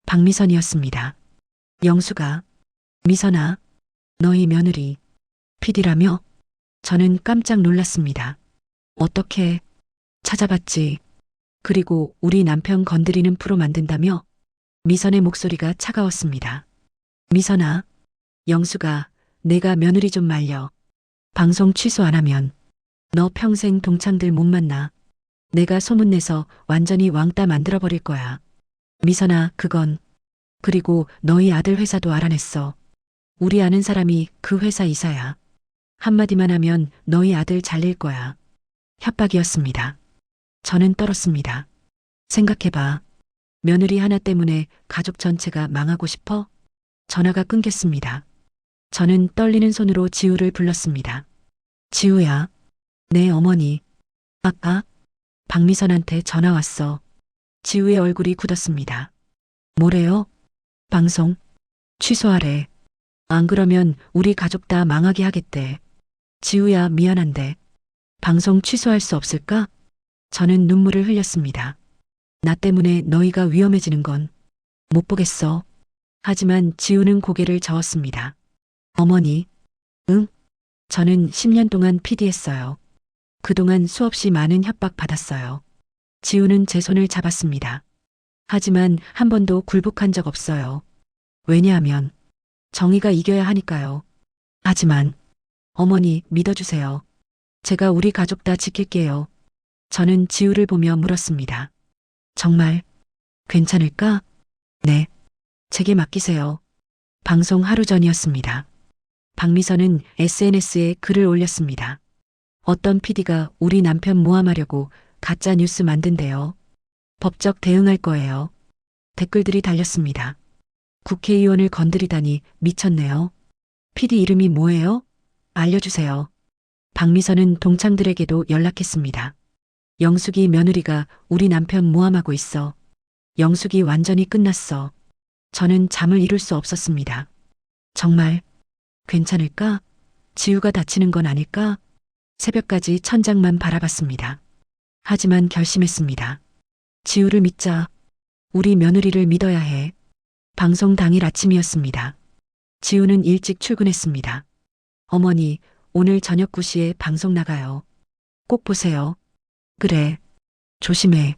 박미선이었습니다. 영수가, 미선아, 너희 며느리 PD라며? 저는 깜짝 놀랐습니다. 어떻게? 찾아봤지. 그리고 우리 남편 건드리는 프로 만든다며? 미선의 목소리가 차가웠습니다. 미선아, 영수가 내가 며느리 좀 말려. 방송 취소 안 하면 너 평생 동창들 못 만나. 내가 소문내서 완전히 왕따 만들어버릴 거야. 미선아, 그건. 그리고 너희 아들 회사도 알아냈어. 우리 아는 사람이 그 회사 이사야. 한마디만 하면 너희 아들 잘릴 거야. 협박이었습니다. 저는 떨었습니다. 생각해봐. 며느리 하나 때문에 가족 전체가 망하고 싶어? 전화가 끊겼습니다. 저는 떨리는 손으로 지우를 불렀습니다. 지우야. 네, 어머니. 아까 박미선한테 전화 왔어. 지우의 얼굴이 굳었습니다. 뭐래요? 방송 취소하래. 안 그러면 우리 가족 다 망하게 하겠대. 지우야, 미안한데 방송 취소할 수 없을까? 저는 눈물을 흘렸습니다. 나 때문에 너희가 위험해지는 건 못 보겠어. 하지만 지우는 고개를 저었습니다. 어머니, 응? 저는 10년 동안 PD했어요. 그동안 수없이 많은 협박 받았어요. 지우는 제 손을 잡았습니다. 하지만 한 번도 굴복한 적 없어요. 왜냐하면 정의가 이겨야 하니까요. 하지만 어머니, 믿어주세요. 제가 우리 가족 다 지킬게요. 저는 지우를 보며 물었습니다. 정말 괜찮을까? 네. 제게 맡기세요. 방송 하루 전이었습니다. 박미선은 SNS에 글을 올렸습니다. 어떤 PD가 우리 남편 모함하려고 가짜 뉴스 만든대요. 법적 대응할 거예요. 댓글들이 달렸습니다. 국회의원을 건드리다니 미쳤네요. PD 이름이 뭐예요? 알려주세요. 박미선은 동창들에게도 연락했습니다. 영숙이 며느리가 우리 남편 모함하고 있어. 영숙이 완전히 끝났어. 저는 잠을 이룰 수 없었습니다. 정말 괜찮을까? 지우가 다치는 건 아닐까? 새벽까지 천장만 바라봤습니다. 하지만 결심했습니다. 지우를 믿자. 우리 며느리를 믿어야 해. 방송 당일 아침이었습니다. 지우는 일찍 출근했습니다. 어머니, 오늘 저녁 9시에 방송 나가요. 꼭 보세요. 그래. 조심해.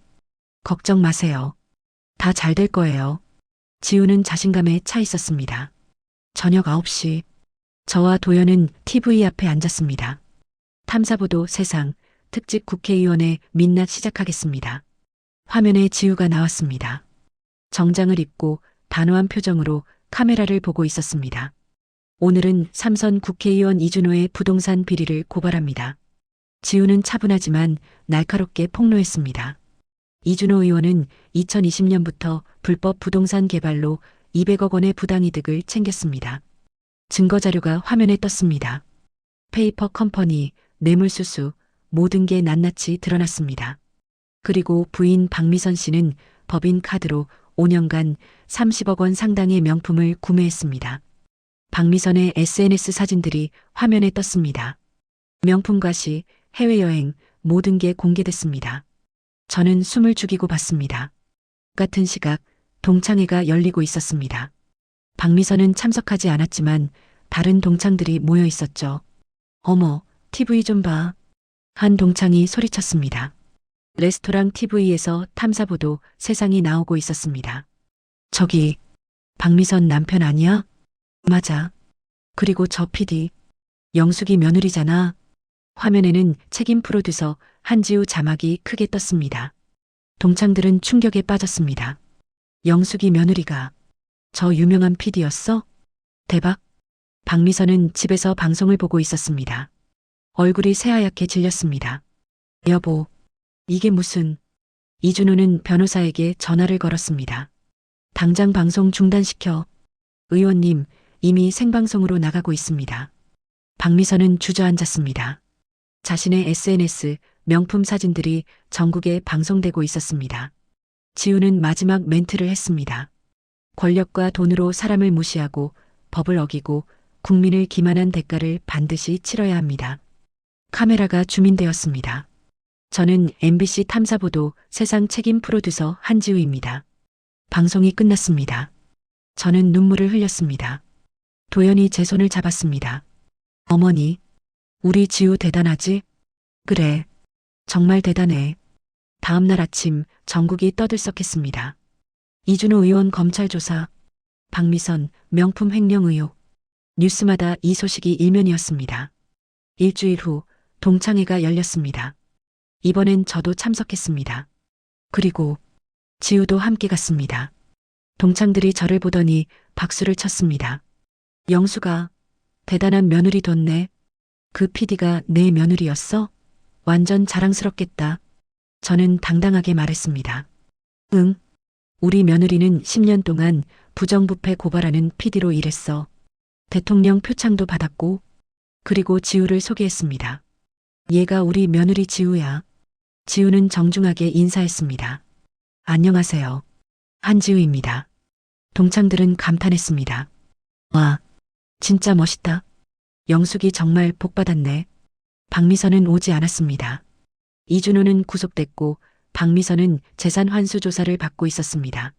걱정 마세요. 다 잘 될 거예요. 지우는 자신감에 차 있었습니다. 저녁 9시. 저와 도연은 TV 앞에 앉았습니다. 탐사보도 세상 특집 국회의원의 민낯 시작하겠습니다. 화면에 지우가 나왔습니다. 정장을 입고 단호한 표정으로 카메라를 보고 있었습니다. 오늘은 삼선 국회의원 이준호의 부동산 비리를 고발합니다. 지우는 차분하지만 날카롭게 폭로했습니다. 이준호 의원은 2020년부터 불법 부동산 개발로 200억 원의 부당이득을 챙겼습니다. 증거 자료가 화면에 떴습니다. 페이퍼 컴퍼니, 뇌물수수, 모든 게 낱낱이 드러났습니다. 그리고 부인 박미선 씨는 법인 카드로 5년간 30억 원 상당의 명품을 구매했습니다. 박미선의 SNS 사진들이 화면에 떴습니다. 명품 과시, 해외여행, 모든 게 공개됐습니다. 저는 숨을 죽이고 봤습니다. 같은 시각 동창회가 열리고 있었습니다. 박미선은 참석하지 않았지만 다른 동창들이 모여 있었죠. 어머, TV 좀 봐. 한 동창이 소리쳤습니다. 레스토랑 TV에서 탐사보도 세상이 나오고 있었습니다. 저기, 박미선 남편 아니야? 맞아. 그리고 저 PD, 영숙이 며느리잖아. 화면에는 책임 프로듀서 한지우 자막이 크게 떴습니다. 동창들은 충격에 빠졌습니다. 영숙이 며느리가 저 유명한 PD였어? 대박. 박미선은 집에서 방송을 보고 있었습니다. 얼굴이 새하얗게 질렸습니다. 여보, 이게 무슨... 이준호는 변호사에게 전화를 걸었습니다. 당장 방송 중단시켜. 의원님, 이미 생방송으로 나가고 있습니다. 박미선은 주저앉았습니다. 자신의 SNS 명품 사진들이 전국에 방송되고 있었습니다. 지우는 마지막 멘트를 했습니다. 권력과 돈으로 사람을 무시하고 법을 어기고 국민을 기만한 대가를 반드시 치러야 합니다. 카메라가 줌인되었습니다. 저는 MBC 탐사보도 세상 책임 프로듀서 한지우입니다. 방송이 끝났습니다. 저는 눈물을 흘렸습니다. 도연이 제 손을 잡았습니다. 어머니, 우리 지우 대단하지? 그래, 정말 대단해. 다음 날 아침 전국이 떠들썩했습니다. 이준호 의원 검찰 조사, 박미선 명품 횡령 의혹. 뉴스마다 이 소식이 일면이었습니다. 일주일 후 동창회가 열렸습니다. 이번엔 저도 참석했습니다. 그리고 지우도 함께 갔습니다. 동창들이 저를 보더니 박수를 쳤습니다. 영수가 대단한 며느리 뒀네. 그 PD가 내 며느리였어? 완전 자랑스럽겠다. 저는 당당하게 말했습니다. 응. 우리 며느리는 10년 동안 부정부패 고발하는 PD로 일했어. 대통령 표창도 받았고, 그리고 지우를 소개했습니다. 얘가 우리 며느리 지우야. 지우는 정중하게 인사했습니다. 안녕하세요. 한지우입니다. 동창들은 감탄했습니다. 와, 진짜 멋있다. 영숙이 정말 복받았네. 박미선은 오지 않았습니다. 이준호는 구속됐고 박미선은 재산 환수 조사를 받고 있었습니다.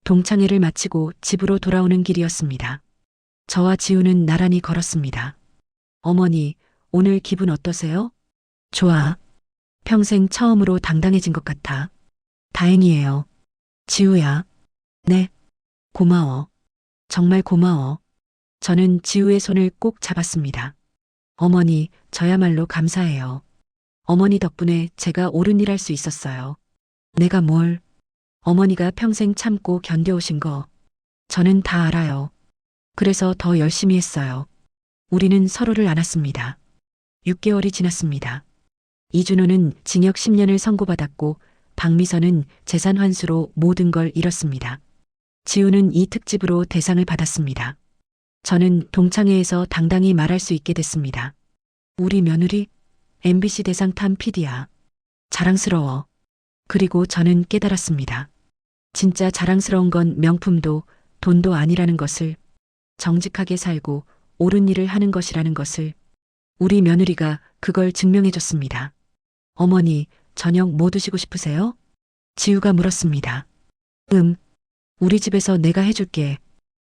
동창회를 마치고 집으로 돌아오는 길이었습니다. 저와 지우는 나란히 걸었습니다. 어머니, 오늘 기분 어떠세요? 좋아. 평생 처음으로 당당해진 것 같아. 다행이에요. 지우야. 네. 고마워. 정말 고마워. 저는 지우의 손을 꼭 잡았습니다. 어머니, 저야말로 감사해요. 어머니 덕분에 제가 옳은 일 할 수 있었어요. 내가 뭘, 어머니가 평생 참고 견뎌오신 거, 저는 다 알아요. 그래서 더 열심히 했어요. 우리는 서로를 안았습니다. 6개월이 지났습니다. 이준호는 징역 10년을 선고받았고 박미선은 재산 환수로 모든 걸 잃었습니다. 지우는 이 특집으로 대상을 받았습니다. 저는 동창회에서 당당히 말할 수 있게 됐습니다. 우리 며느리 MBC 대상 탄 PD야. 자랑스러워. 그리고 저는 깨달았습니다. 진짜 자랑스러운 건 명품도 돈도 아니라는 것을, 정직하게 살고 옳은 일을 하는 것이라는 것을. 우리 며느리가 그걸 증명해줬습니다. 어머니, 저녁 뭐 드시고 싶으세요? 지우가 물었습니다. 우리 집에서 내가 해줄게.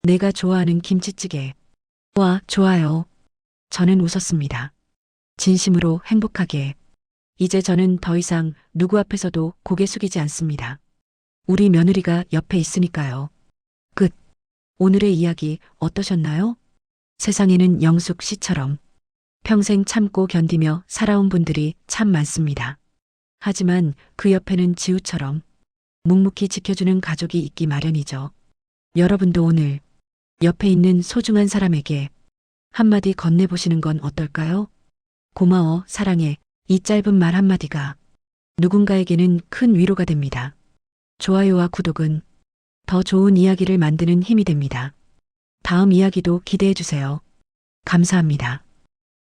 내가 좋아하는 김치찌개. 와, 좋아요. 저는 웃었습니다. 진심으로 행복하게. 이제 저는 더 이상 누구 앞에서도 고개 숙이지 않습니다. 우리 며느리가 옆에 있으니까요. 끝. 오늘의 이야기 어떠셨나요? 세상에는 영숙 씨처럼 평생 참고 견디며 살아온 분들이 참 많습니다. 하지만 그 옆에는 지우처럼 묵묵히 지켜주는 가족이 있기 마련이죠. 여러분도 오늘 옆에 있는 소중한 사람에게 한마디 건네보시는 건 어떨까요? 고마워, 사랑해. 이 짧은 말 한마디가 누군가에게는 큰 위로가 됩니다. 좋아요와 구독은 더 좋은 이야기를 만드는 힘이 됩니다. 다음 이야기도 기대해 주세요. 감사합니다.